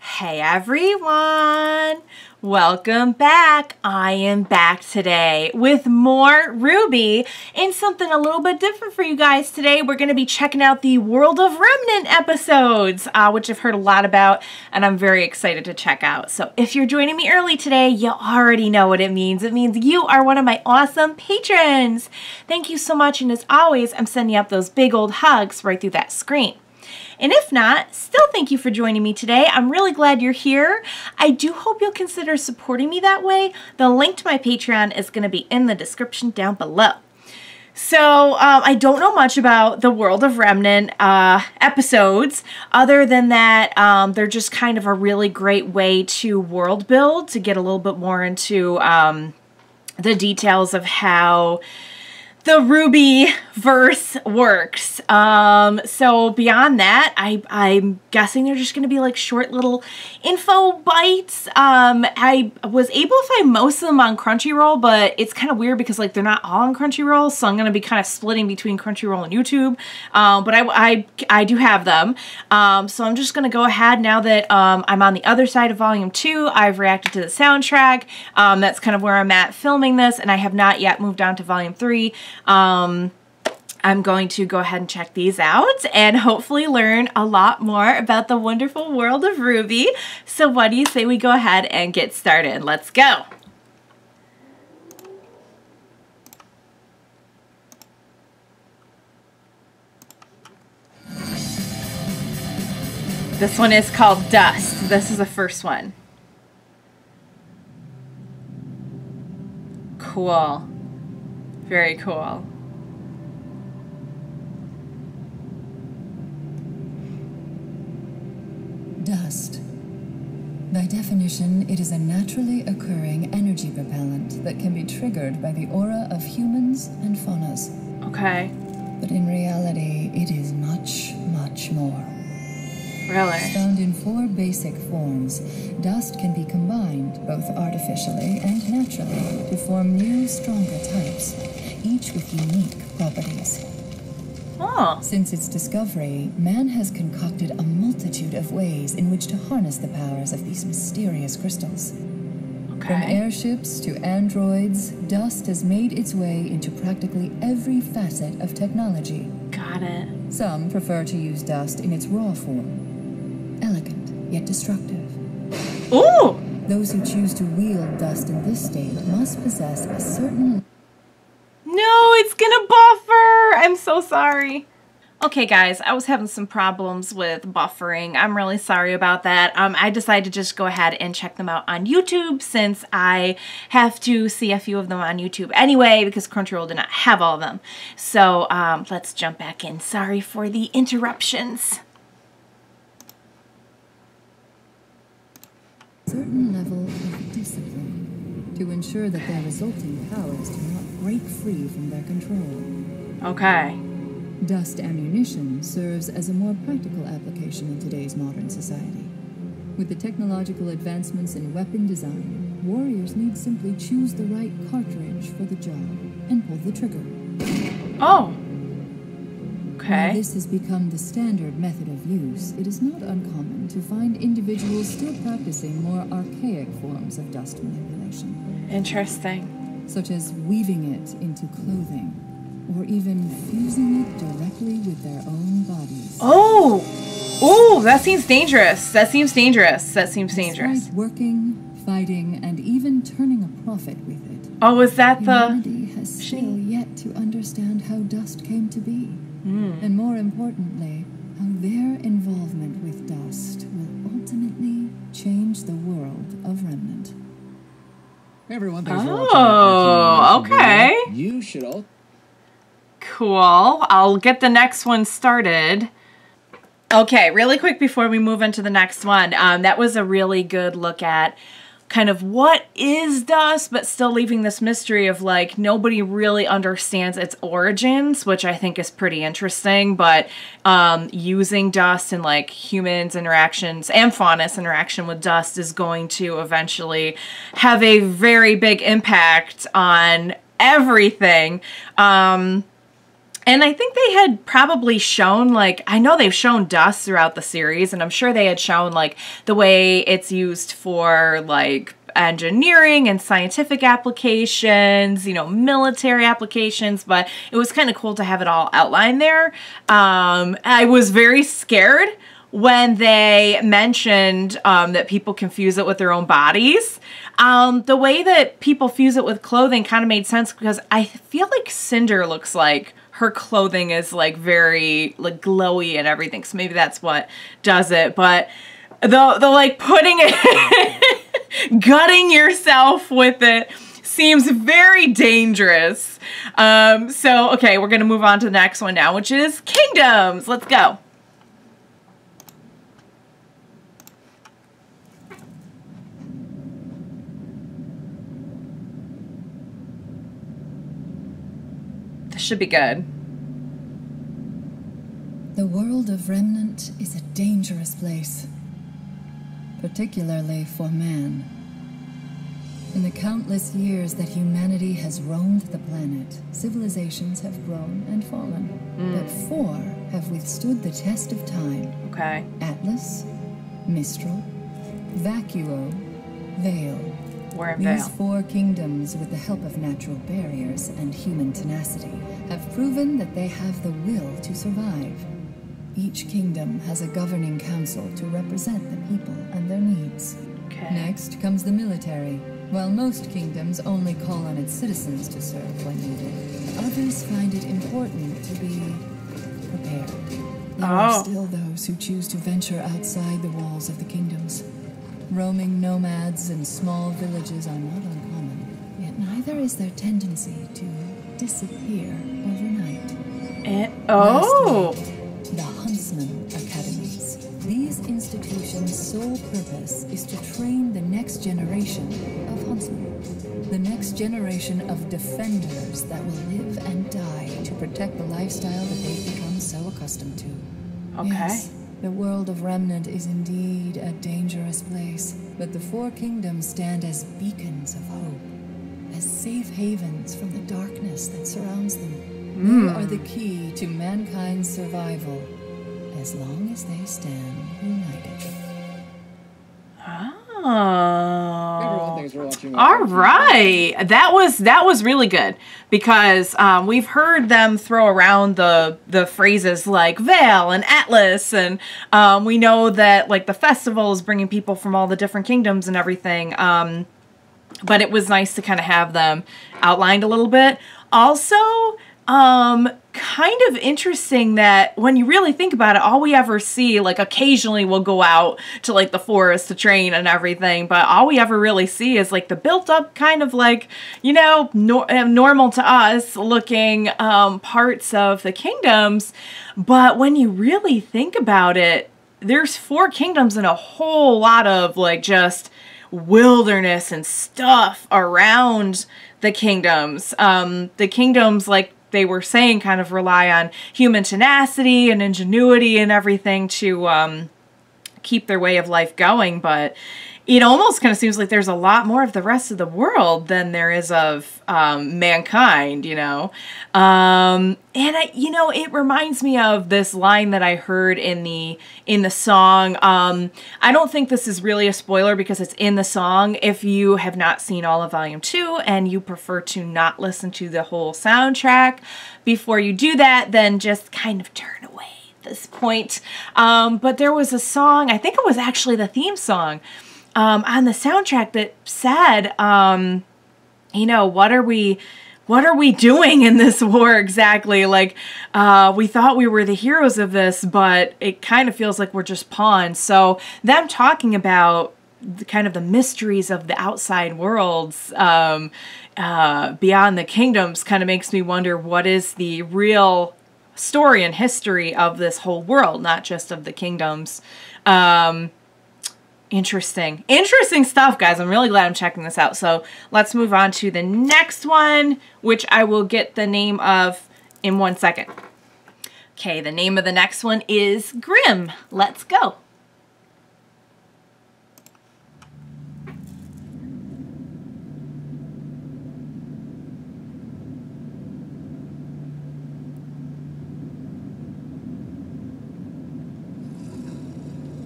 Hey everyone! Welcome back. I am back today with more RWBY and something a little bit different for you guys today. We're going to be checking out the World of Remnant episodes, which I've heard a lot about and I'm very excited to check out. So if you're joining me early today, you already know what it means. It means you are one of my awesome patrons. Thank you so much, and as always, I'm sending up those big old hugs right through that screen. And if not, still thank you for joining me today. I'm really glad you're here. I do hope you'll consider supporting me that way. The link to my Patreon is going to be in the description down below. So I don't know much about the World of Remnant episodes, other than that they're just kind of a really great way to world build, to get a little bit more into the details of how the RWBY verse works. So beyond that, I'm guessing they're just going to be like short little info bites. I was able to find most of them on Crunchyroll, but it's kind of weird because like they're not all on Crunchyroll, so I'm going to be kind of splitting between Crunchyroll and YouTube. But I do have them. So I'm just going to go ahead now that I'm on the other side of Volume 2. I've reacted to the soundtrack. That's kind of where I'm at filming this, and I have not yet moved on to Volume 3. I'm going to go ahead and check these out and hopefully learn a lot more about the wonderful world of RWBY. So what do you say we go ahead and get started? Let's go. This one is called Dust. This is the first one. Cool. Very cool. Dust. By definition, it is a naturally occurring energy propellant that can be triggered by the aura of humans and faunas. Okay. But in reality, it is much, much more. Really? Found in 4 basic forms, dust can be combined, both artificially and naturally, to form new, stronger types, each with unique properties. Oh. Since its discovery, man has concocted a multitude of ways in which to harness the powers of these mysterious crystals. Okay. From airships to androids, dust has made its way into practically every facet of technology. Got it. Some prefer to use dust in its raw form, elegant yet destructive. Ooh! Those who choose to wield dust in this state must possess a certain... No, it's gonna buffer! I'm so sorry. Okay guys, I was having some problems with buffering. I'm really sorry about that. I decided to just go ahead and check them out on YouTube, since I have to see a few of them on YouTube anyway, because Crunchyroll did not have all of them. So let's jump back in. Sorry for the interruptions. Certain level of discipline to ensure that their resulting powers do not break free from their control. Okay. Dust ammunition serves as a more practical application in today's modern society. With the technological advancements in weapon design, warriors need simply choose the right cartridge for the job and pull the trigger. Oh. Okay. While this has become the standard method of use, it is not uncommon to find individuals still practicing more archaic forms of dust manipulation. Interesting. Such as weaving it into clothing, or even fusing it directly with their own bodies. Oh! Ooh, that seems dangerous. That seems dangerous. That seems dangerous. Despite working, fighting, and even turning a profit with it. Oh, is that humanity has still yet to understand how dust came to be. And more importantly, how their involvement with dust will ultimately change the world of Remnant. Hey everyone, thanks for watching. Oh, okay. You should all... Cool. I'll get the next one started. Okay, really quick before we move into the next one. That was a really good look at kind of what is dust, but still leaving this mystery of like nobody really understands its origins, which I think is pretty interesting. But using dust and like humans interactions and faunus interaction with dust is going to eventually have a very big impact on everything. And I think they had probably shown, like, I know they've shown dust throughout the series, and I'm sure they had shown, like, the way it's used for, like, engineering and scientific applications, you know, military applications, but it was kind of cool to have it all outlined there. I was very scared when they mentioned that people confuse it with their own bodies. The way that people fuse it with clothing kind of made sense because I feel like Cinder looks like her clothing is like very like glowy and everything. So maybe that's what does it. But the like putting it, gutting yourself with it seems very dangerous. So, okay, we're going to move on to the next one now, which is kingdoms. Let's go. This should be good. The world of Remnant is a dangerous place, particularly for man. In the countless years that humanity has roamed the planet, civilizations have grown and fallen, but 4 have withstood the test of time. Okay. Atlas, Mistral, Vacuo, Vale. We're in Vale. These 4 kingdoms, with the help of natural barriers and human tenacity, have proven that they have the will to survive. Each kingdom has a governing council to represent the people and their needs. Okay. Next comes the military. While most kingdoms only call on its citizens to serve when needed, others find it important to be prepared. There are still those who choose to venture outside the walls of the kingdoms. Roaming nomads and small villages are not uncommon, yet neither is their tendency to disappear overnight. Lastly, the Huntsman Academies. These institutions' sole purpose is to train the next generation of huntsmen. The next generation of defenders that will live and die to protect the lifestyle that they've become so accustomed to. Okay. Yes, the world of Remnant is indeed a dangerous place, but the 4 kingdoms stand as beacons of hope, as safe havens from the darkness that surrounds them. They are the key to mankind's survival, as long as they stand united. Oh. Thanks for watching. All right. That was really good because we've heard them throw around the phrases like Vale and Atlas, and we know that like the festival is bringing people from all the different kingdoms and everything. But it was nice to kind of have them outlined a little bit. Also, kind of interesting that when you really think about it, all we ever see, like occasionally we'll go out to like the forest to train and everything, but all we ever really see is like the built up kind of like, you know, normal to us looking parts of the kingdoms. But when you really think about it, there's 4 kingdoms and a whole lot of like just wilderness and stuff around the kingdoms. The kingdoms, like they were saying, kind of rely on human tenacity and ingenuity and everything to keep their way of life going, but it almost kind of seems like there's a lot more of the rest of the world than there is of mankind, you know. And you know, it reminds me of this line that I heard in the song. I don't think this is really a spoiler because it's in the song. If you have not seen all of Volume 2 and you prefer to not listen to the whole soundtrack before you do that, then just kind of turn away at this point. But there was a song, I think it was actually the theme song, on the soundtrack that said, you know, what are we doing in this war exactly? Like, we thought we were the heroes of this, but it kind of feels like we're just pawns. So them talking about kind of the mysteries of the outside worlds, beyond the kingdoms kind of makes me wonder what is the real story and history of this whole world, not just of the kingdoms. Interesting stuff, guys. I'm really glad I'm checking this out. So let's move on to the next one, which I will get the name of in 1 second. Okay, the name of the next one is Grimm. Let's go.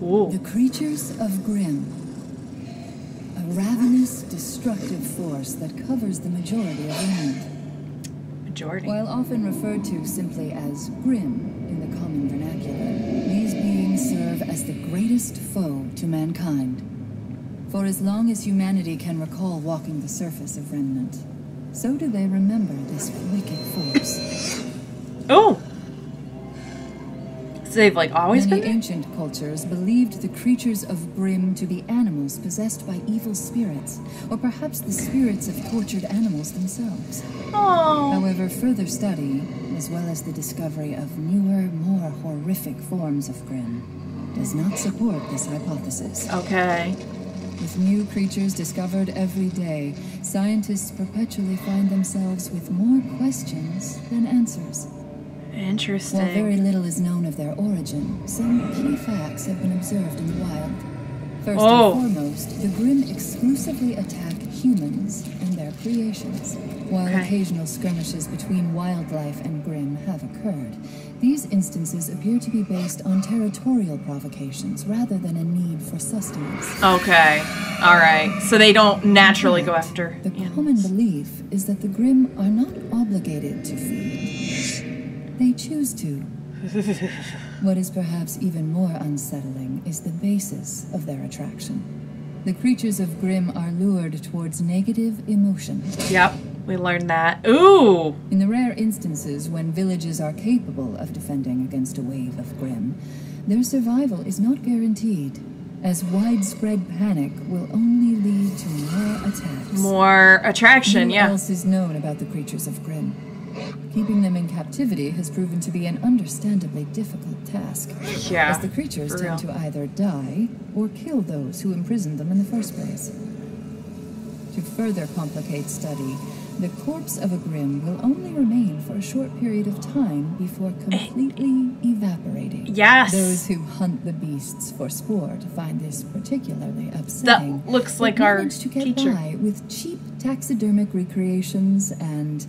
Ooh. The creatures of Grimm. A ravenous, destructive force that covers the majority of Remnant. Majority. While often referred to simply as Grimm in the common vernacular, these beings serve as the greatest foe to mankind. For as long as humanity can recall walking the surface of Remnant, so do they remember this wicked force. Oh! So they've like always Many been there? ancient cultures believed the creatures of Grimm to be animals possessed by evil spirits, or perhaps the spirits of tortured animals themselves. Oh. However, further study, as well as the discovery of newer, more horrific forms of Grimm, does not support this hypothesis. Okay. With new creatures discovered every day, scientists perpetually find themselves with more questions than answers. Interesting. While very little is known of their origin, some key facts have been observed in the wild. First and foremost, the Grimm exclusively attack humans and their creations. While occasional skirmishes between wildlife and Grimm have occurred, these instances appear to be based on territorial provocations rather than a need for sustenance. Okay. Alright. So they don't naturally go after The animals. common belief is that the Grimm are not obligated to feed. They choose to. What is perhaps even more unsettling is the basis of their attraction. The creatures of Grimm are lured towards negative emotion. Yep. We learned that. Ooh! In the rare instances when villages are capable of defending against a wave of Grimm, their survival is not guaranteed, as widespread panic will only lead to more attacks. More attraction, Little else is known about the creatures of Grimm. Keeping them in captivity has proven to be an understandably difficult task, Yeah, as the creatures for tend real. to either die or kill those who imprisoned them in the first place. To further complicate study, the corpse of a Grimm will only remain for a short period of time before completely evaporating. Yes. Those who hunt the beasts for sport find this particularly upsetting. That looks like but our manage to get teacher. by with cheap taxidermic recreations and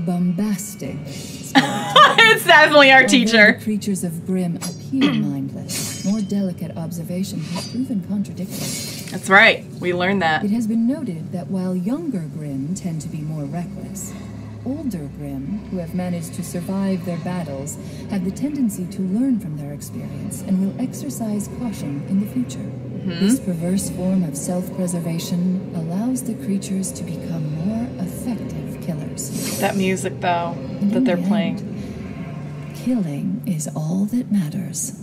bombastic storytelling. It's definitely our Although teacher. the creatures of Grimm appear mindless, more delicate observation has proven contradictory. That's right. We learned that. It has been noted that while younger Grimm tend to be more reckless, older Grimm, who have managed to survive their battles, have the tendency to learn from their experience and will exercise caution in the future. This perverse form of self-preservation allows the creatures to become more effective killers. That music, though, And that in they're the playing. end, killing is all that matters.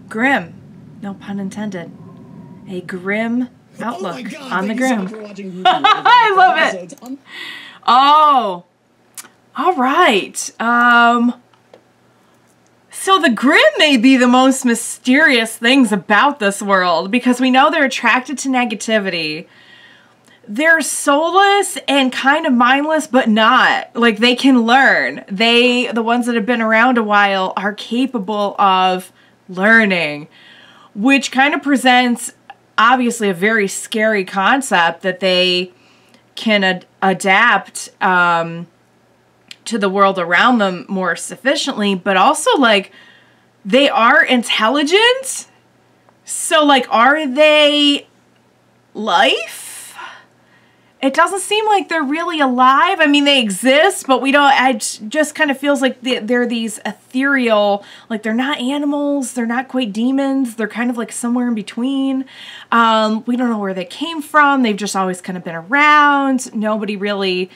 Grim. No pun intended. A grim outlook on the Grimm. I love it. Oh. All right. So the Grimm may be the most mysterious things about this world because we know they're attracted to negativity. They're soulless and kind of mindless, but not. Like, they can learn. The ones that have been around a while, are capable of learning, which kind of presents, obviously, a very scary concept that they can adapt to the world around them more sufficiently, but also, like, they are intelligent. So, like, are they life? It doesn't seem like they're really alive. I mean, they exist, but we don't, just kind of feels like they're these ethereal, like they're not animals, they're not quite demons, they're kind of like somewhere in between. We don't know where they came from. They've just always kind of been around. Nobody really,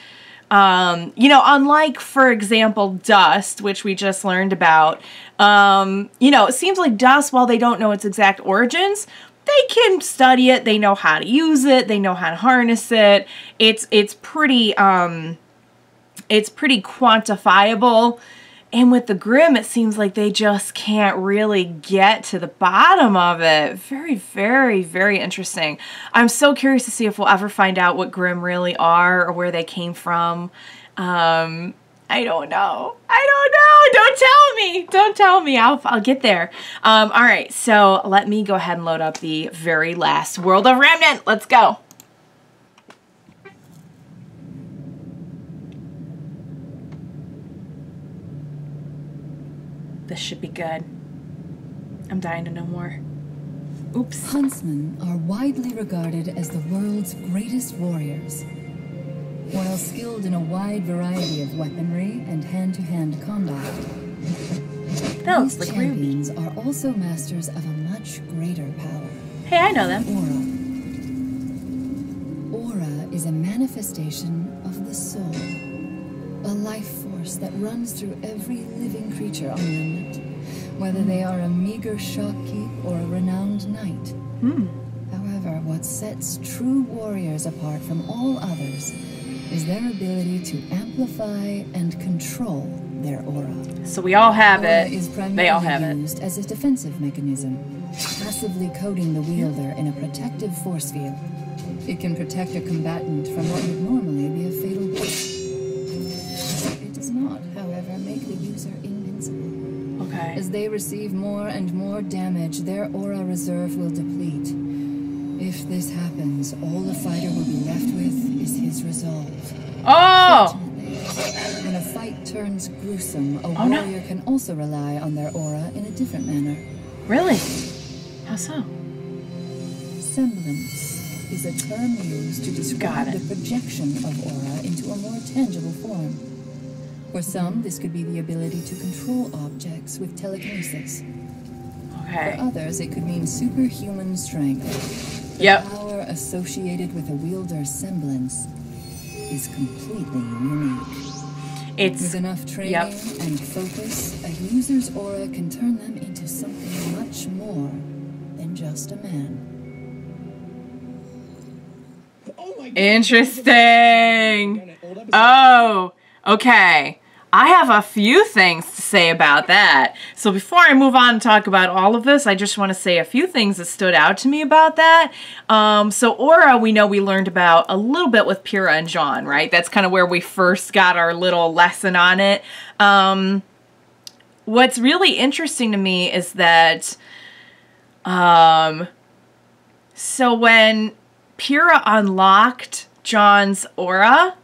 you know, unlike, for example, dust, which we just learned about, you know, it seems like dust, while they don't know its exact origins, they can study it. They know how to use it. They know how to harness it. It's pretty quantifiable. And with the Grimm, it seems like they just can't really get to the bottom of it. Very, very, very interesting. I'm so curious to see if we'll ever find out what Grimm really are or where they came from. I don't know. Don't tell me. Don't tell me. I'll get there. All right. So let me go ahead and load up the very last World of Remnant. Let's go. This should be good. I'm dying to know more. Oops. Huntsmen are widely regarded as the world's greatest warriors. While skilled in a wide variety of weaponry and hand-to-hand combat, these champions are also masters of a much greater power. Hey, I know them. Aura is a manifestation of the soul, a life force that runs through every living creature on Remnant, whether they are a meager shopkeep or a renowned knight. However, what sets true warriors apart from all others is their ability to amplify and control their aura. So we all have Aura it. is They all have primarily used as a defensive mechanism, passively coating the wielder in a protective force field. It can protect a combatant from what would normally be a fatal blow. It does not, however, make the user invincible. Okay. As they receive more and more damage, their aura reserve will deplete. If this happens, all the fighter will be left with is his resolve. Oh! When a fight turns gruesome, a warrior can also rely on their aura in a different manner. Really? How so? Semblance is a term used to describe the projection of aura into a more tangible form. For some, this could be the ability to control objects with telekinesis. Okay. For others, it could mean superhuman strength. The power associated with a wielder's semblance is completely unique. With enough training and focus, a user's aura can turn them into something much more than just a man. Interesting. Oh, okay. I have a few things to say about that. So before I move on and talk about all of this, I just want to say a few things that stood out to me about that. So Aura, we know we learned about a little bit with Pyrrha and John, right? That's kind of where we first got our little lesson on it. What's really interesting to me is that, so when Pyrrha unlocked John's aura,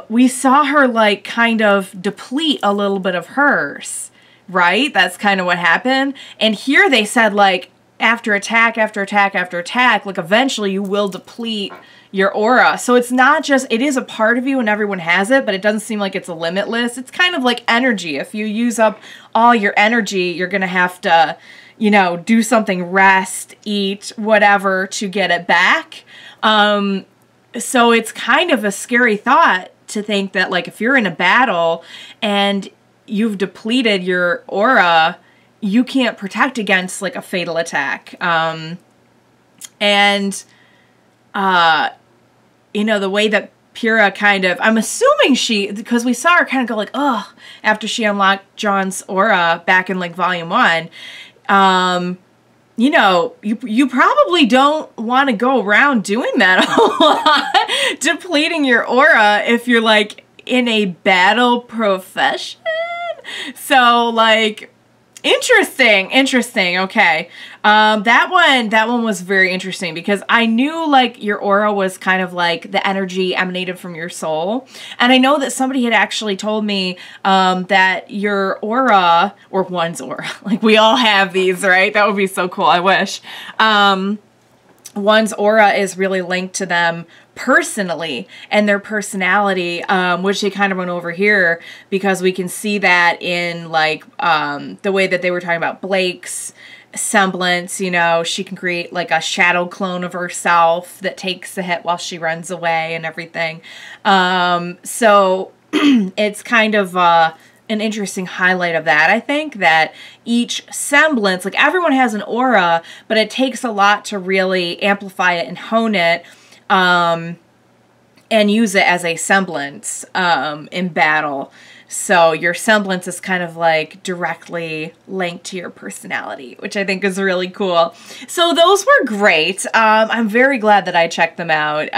we saw her like kind of deplete a little bit of hers, right? That's kind of what happened. And here they said like after attack, after attack, after attack, like eventually you will deplete your aura. So it's not just, it is a part of you and everyone has it, but it doesn't seem like it's a limitless. It's kind of like energy. If you use up all your energy, you're going to have to, you know, do something, rest, eat, whatever to get it back. So it's kind of a scary thought to think that like if you're in a battle and you've depleted your aura, you can't protect against like a fatal attack. You know, the way that Pyrrha kind of, I'm assuming because we saw her kind of go like, oh, after she unlocked John's aura back in like volume 1, you know, you probably don't want to go around doing that a lot, depleting your aura if you're like in a battle profession. So like, interesting. Okay. That one was very interesting because I knew like your aura was kind of like the energy emanated from your soul. And I know that somebody had actually told me, that your aura, or one's aura, like we all have these, right? That would be so cool. I wish. One's aura is really linked to them personally and their personality, which they kind of went over here because we can see that in like the way that they were talking about Blake's semblance. You know, she can create like a shadow clone of herself that takes the hit while she runs away and everything. So it's kind of an interesting highlight of that. I think that each semblance, like everyone has an aura, but it takes a lot to really amplify it and hone it, and use it as a semblance in battle. So your semblance is kind of like directly linked to your personality, which I think is really cool. So those were great. I'm very glad that I checked them out.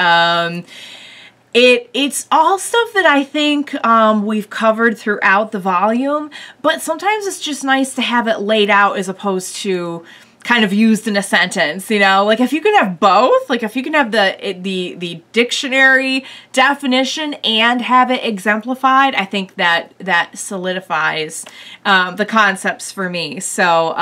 It's all stuff that I think we've covered throughout the volume, but sometimes it's just nice to have it laid out as opposed to kind of used in a sentence, you know? Like if you can have both, like if you can have the dictionary definition and have it exemplified, I think that solidifies the concepts for me. So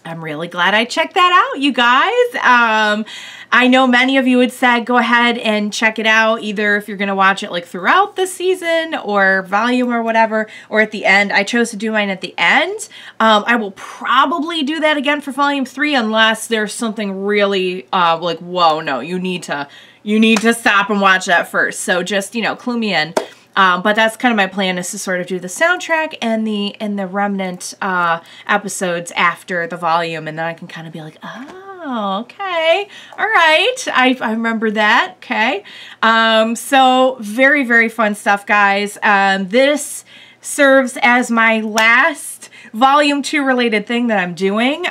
I'm really glad I checked that out, you guys. I know many of you had said go ahead and check it out, either if you're going to watch it like throughout the season or volume or whatever, or at the end. I chose to do mine at the end. I will probably do that again for volume 3 unless there's something really like, whoa, no, you need to stop and watch that first. So just, you know, clue me in. But that's kind of my plan, is to sort of do the soundtrack and the Remnant episodes after the volume, and then I can kind of be like, oh, okay, all right, I remember that, okay. So very, very fun stuff, guys. This serves as my last volume 2 related thing that I'm doing.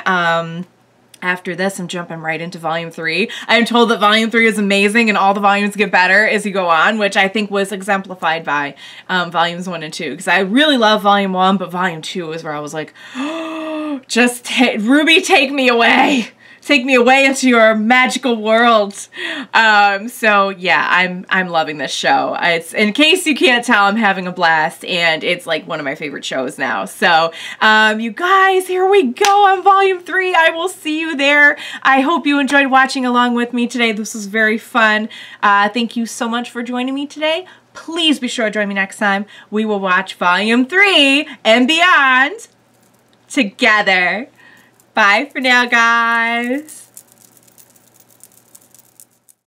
After this, I'm jumping right into volume 3. I am told that volume 3 is amazing and all the volumes get better as you go on, which I think was exemplified by volumes 1 and 2. Because I really love volume 1, but volume 2 is where I was like, oh, just RWBY, take me away. Take me away into your magical world. So yeah, I'm loving this show. It's, in case you can't tell, I'm having a blast, and it's like one of my favorite shows now. So you guys, here we go on volume 3. I will see you there. I hope you enjoyed watching along with me today. This was very fun. Thank you so much for joining me today. Please be sure to join me next time. We will watch volume 3 and beyond together. Bye for now, guys.